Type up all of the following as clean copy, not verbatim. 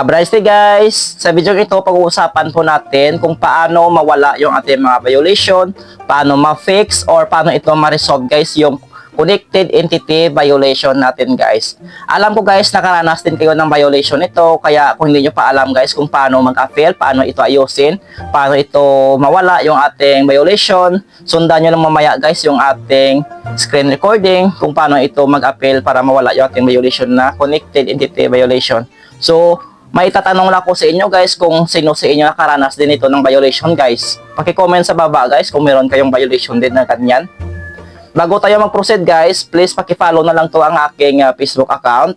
Bryce guys, sa video ito pag-uusapan po natin kung paano mawala yung ating mga violation, paano ma-fix or paano ito ma-resolve guys yung connected entity violation natin guys. Alam ko guys nakaranas din kayo ng violation ito, kaya kung hindi nyo pa alam guys kung paano mag-appeal, paano ito ayusin, paano ito mawala yung ating violation, sundan nyo lang mamaya guys yung ating screen recording kung paano ito mag-appeal para mawala yung ating violation na connected entity violation. So, may tatanong lang ko sa inyo guys kung sino sa inyo nakaranas din ito ng violation guys. Paki-comment sa baba guys kung meron kayong violation din na ganyan. Bago tayo mag-proceed guys, please paki-follow na lang to ang aking Facebook account,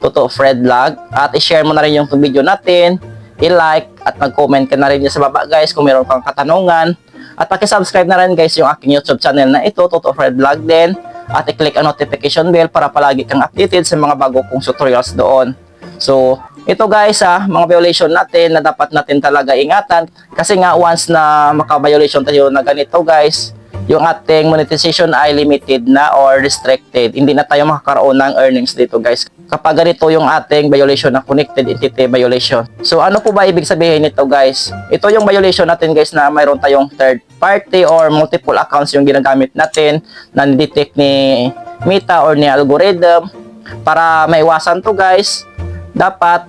Totoo Fred Vlog, at i-share mo na rin yung video natin, i-like at mag-comment ka na rin sa baba guys kung meron kang katanungan. At paki-subscribe na rin guys yung aking YouTube channel na ito, Totoo Fred Vlog din, at i-click ang notification bell para palagi kang updated sa mga bago kong tutorials doon. So, ito guys mga violation natin na dapat natin talaga ingatan kasi nga once na maka-violation tayo na ganito guys, yung ating monetization ay limited na or restricted. Hindi na tayo makakaroon ng earnings dito guys kapag ganito yung ating violation na connected entity violation. So ano po ba ibig sabihin nito guys? Ito yung violation natin guys na mayroon tayong third party or multiple accounts yung ginagamit natin na detect ni Meta or ni algorithm. Para maiwasan to guys, dapat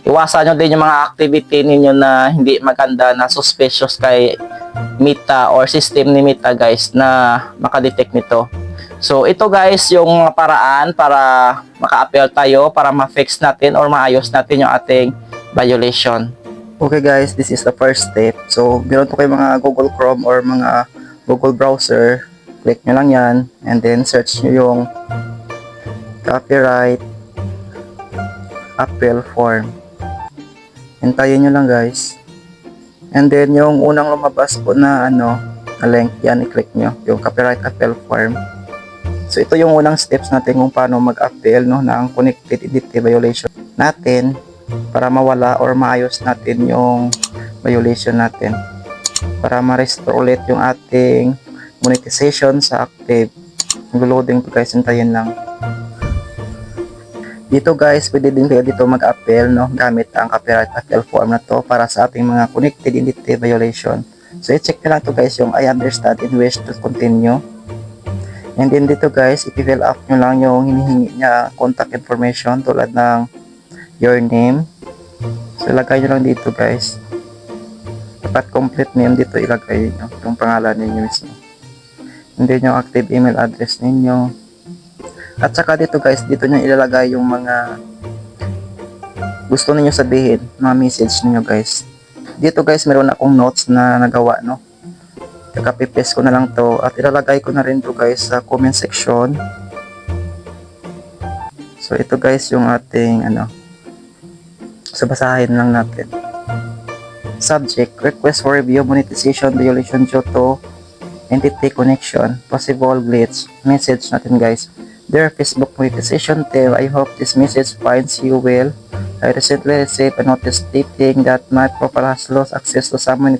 iwasan nyo din yung mga activity ninyo na hindi maganda, na suspicious kay Meta or system ni Meta guys na makadetect nito. So ito guys yung paraan para maka-appeal tayo, para ma-fix natin or maayos natin yung ating violation. Okay guys, this is the first step. So meron to kayo mga Google Chrome or mga Google browser, click nyo lang yan and then search nyo yung copyright appeal form. Hintayin nyo lang guys. And then yung unang lumabas po na na link, yan i-click nyo, yung copyright appeal form. So ito yung unang steps natin kung paano mag-appeal ng connected entity violation natin para mawala or maayos natin yung violation natin. Para ma-restore ulit yung ating monetization sa active. Loading to guys, hintayin lang. Dito guys, pwede din kayo dito mag-appeal gamit ang copyright appeal form na to para sa ating mga connected entity violation. So i-check nyo lang to guys yung I understand and wish to continue. And then dito guys, i-fill up nyo lang yung hinihingi niya contact information tulad ng your name. So ilagay nyo lang dito guys. Dapat complete name dito ilagay nyo, yung pangalan ninyo mismo. And then yung active email address ninyo. At saka dito guys, dito nyo ilalagay yung mga gusto niyo sabihin, mga message niyo guys. Dito guys, meron akong notes na nagawa Copy-paste ko na lang to at ilalagay ko na rin to guys sa comment section. So ito guys yung ating so basahin lang natin. Subject: request for review monetization violation due to entity connection, possible glitch. Message natin guys: dear Facebook monetization team, I hope this message finds you well. I recently received a notice stating that my profile has lost access to some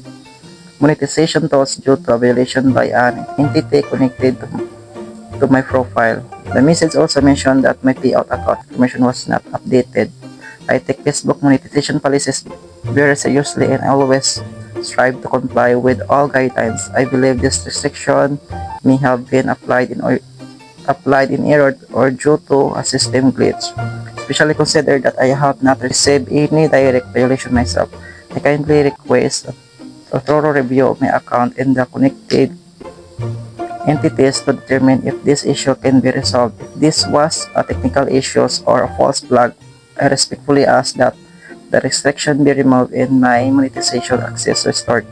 monetization tools due to a violation by an entity connected to my profile. The message also mentioned that my payout account information was not updated. I take Facebook monetization policies very seriously and always strive to comply with all guidelines. I believe this restriction may have been applied in error or due to a system glitch. Especially consider that I have not received any direct violation myself. I kindly request a thorough review of my account and the connected entities to determine if this issue can be resolved. If this was a technical issue or a false flag, I respectfully ask that the restriction be removed and my monetization access restored.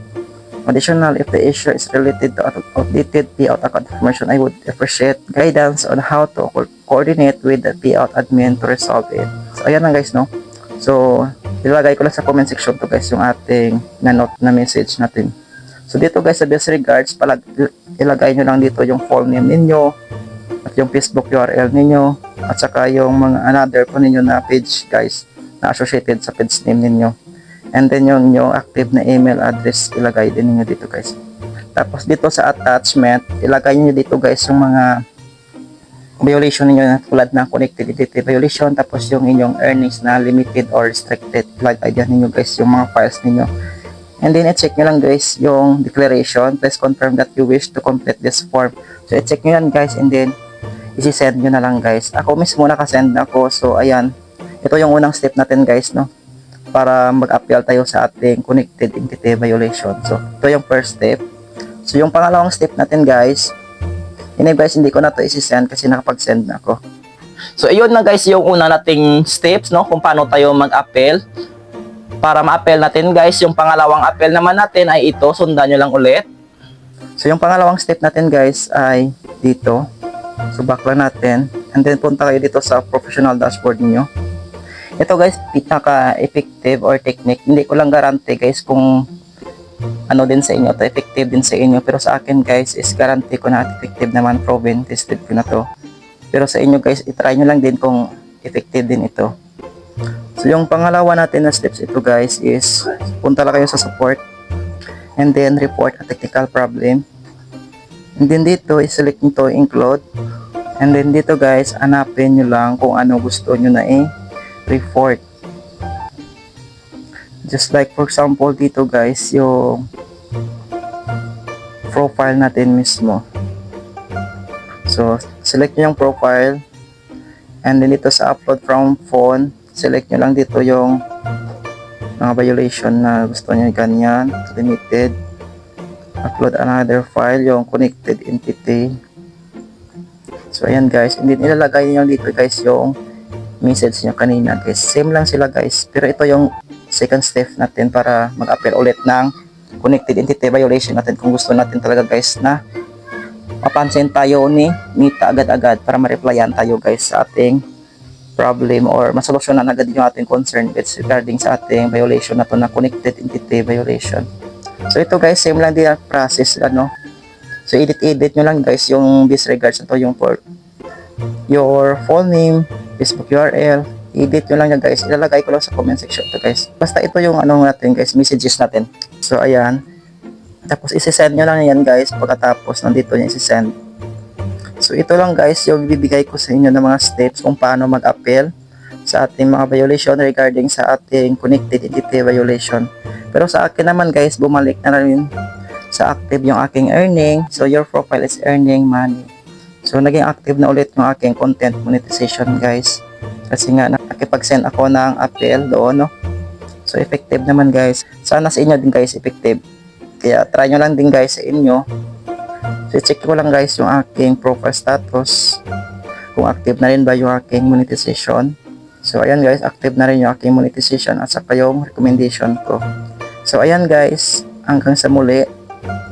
Additionally, if the issue is related to outdated payout account information, I would appreciate guidance on how to coordinate with the payout admin to resolve it. So, ayan lang guys, So, ilagay ko lang sa comment section to guys yung ating na-note na message natin. So, dito guys, sa best regards, ilagay nyo lang dito yung full name ninyo at yung Facebook URL ninyo at saka yung mga another po ninyo na page guys na associated sa page name ninyo. And then yung active na email address ilagay din niyo dito guys. Tapos dito sa attachment, ilagay niyo dito guys yung mga violation ninyo na tulad ng connectivity violation, tapos yung inyong earnings na limited or restricted. Flag idea ninyo guys yung mga files ninyo. And then i-check nyo lang guys yung declaration. Please confirm that you wish to complete this form. So i-check nyo yan guys, and then isi-send nyo na lang guys. Ako mismo nakasend na ako. So ayan, ito yung unang step natin guys, no, para mag-appeal tayo sa ating connected entity violation. So ito yung first step. So yung pangalawang step natin guys, yun guys, hindi ko na to isi-send kasi nakapag-send na ako. So ayun na guys yung una nating steps, no, kung paano tayo mag-appeal. Para ma-appeal natin guys, yung pangalawang appeal naman natin ay ito, sundan nyo lang ulit. So yung pangalawang step natin guys ay dito. So back lang natin, and then punta kayo dito sa professional dashboard niyo. Ito guys, pinaka-effective or technique. Hindi ko lang guarantee guys kung ano din sa inyo, to effective din sa inyo, pero sa akin guys is guarantee ko na effective naman, proven, tested ko na to. Pero sa inyo guys, itry nyo lang din kung effective din ito. So yung pangalawa natin na steps ito guys is punta lang kayo sa support, and then report a technical problem, and then dito i-select nyo to include, and then dito guys hanapin nyo lang kung ano gusto nyo na i-report. Just like for example dito guys yung profile natin mismo. So select nyo yung profile, and then dito sa upload from phone, select nyo lang dito yung mga violation na gusto nyo, ganyan, limited. Upload another file, yung connected entity. So ayan guys, and then ilalagay nyo dito guys yung message nyo kanina guys. Same lang sila guys, pero ito yung second step natin para mag-appeal ulit ng connected entity violation natin kung gusto natin talaga guys na mapansin tayo ni Mita agad-agad para ma-replyan tayo guys sa ating problem or masolusyonan agad yung ating concern regarding sa ating violation na to na connected entity violation. So ito guys, same lang din ang process, ano. So edit nyo lang guys yung disregards na to, yung for your full name, Facebook URL, edit nyo lang yan guys. Ilalagay ko lang sa comment section to guys. Basta ito yung ano natin guys, messages natin. So ayan, tapos isi-send nyo lang yan guys pagkatapos nandito yung isi-send. So ito lang guys yung bibigay ko sa inyo ng mga steps kung paano mag-appeal sa ating mga violation regarding sa ating connected entity violation. Pero sa akin naman guys, bumalik na rin sa active yung aking earning. So your profile is earning money. So naging active na ulit yung aking content monetization guys. Kasi nga nakipag-send ako ng appeal doon, no. So effective naman guys. Sana sa inyo din guys effective. Kaya try nyo lang din guys sa inyo. So check ko lang guys yung aking profile status, kung active na rin ba yung aking monetization. So ayan guys, active na rin yung aking monetization at saka yung recommendation ko. So ayan guys, hanggang sa muli.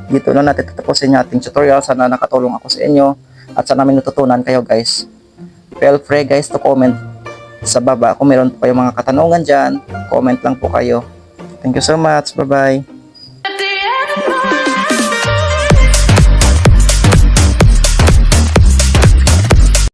Dito na natin tatapusin yung ating tutorial. Sana nakatulong ako sa inyo at sana may natutunan kayo guys. Feel free guys to comment sa baba kung meron pa yung mga katanungan dyan. Comment lang po kayo. Thank you so much. Bye bye.